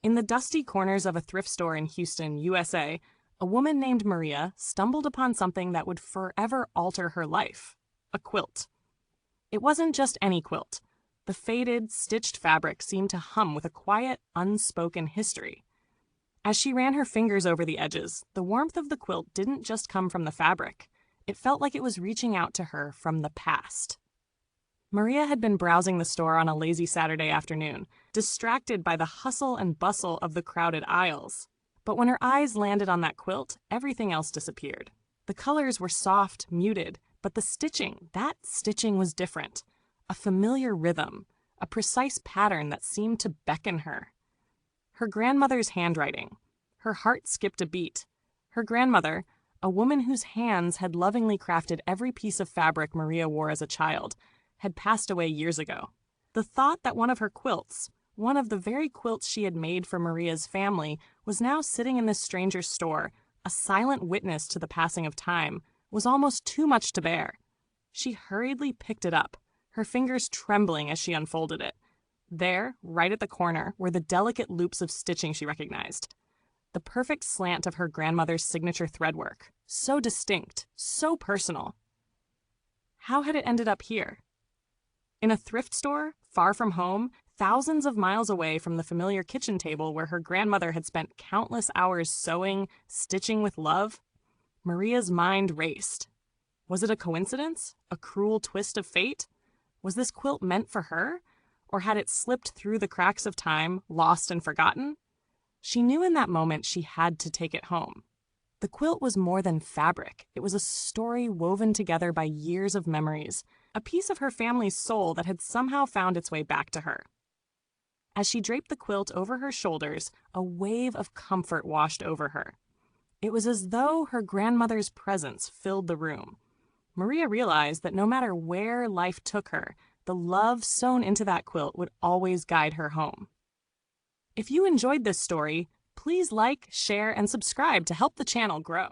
In the dusty corners of a thrift store in Houston, USA, a woman named Maria stumbled upon something that would forever alter her life: a quilt. It wasn't just any quilt. The faded, stitched fabric seemed to hum with a quiet, unspoken history. As she ran her fingers over the edges, the warmth of the quilt didn't just come from the fabric. It felt like it was reaching out to her from the past. Maria had been browsing the store on a lazy Saturday afternoon, distracted by the hustle and bustle of the crowded aisles. But when her eyes landed on that quilt, everything else disappeared. The colors were soft, muted, but that stitching was different. A familiar rhythm, a precise pattern that seemed to beckon her. Her grandmother's handwriting. Her heart skipped a beat. Her grandmother, a woman whose hands had lovingly crafted every piece of fabric Maria wore as a child, had passed away years ago. The thought that one of her quilts, one of the very quilts she had made for Maria's family, was now sitting in this stranger's store, a silent witness to the passing of time, was almost too much to bear. She hurriedly picked it up, her fingers trembling as she unfolded it. There, right at the corner, were the delicate loops of stitching she recognized. The perfect slant of her grandmother's signature threadwork, so distinct, so personal. How had it ended up here? In a thrift store, far from home, thousands of miles away from the familiar kitchen table where her grandmother had spent countless hours sewing, stitching with love? Maria's mind raced. Was it a coincidence? A cruel twist of fate? Was this quilt meant for her? Or had it slipped through the cracks of time, lost and forgotten? She knew in that moment she had to take it home. The quilt was more than fabric. It was a story woven together by years of memories, a piece of her family's soul that had somehow found its way back to her. As she draped the quilt over her shoulders, a wave of comfort washed over her. It was as though her grandmother's presence filled the room. Maria realized that no matter where life took her, the love sewn into that quilt would always guide her home. If you enjoyed this story, please like, share, and subscribe to help the channel grow.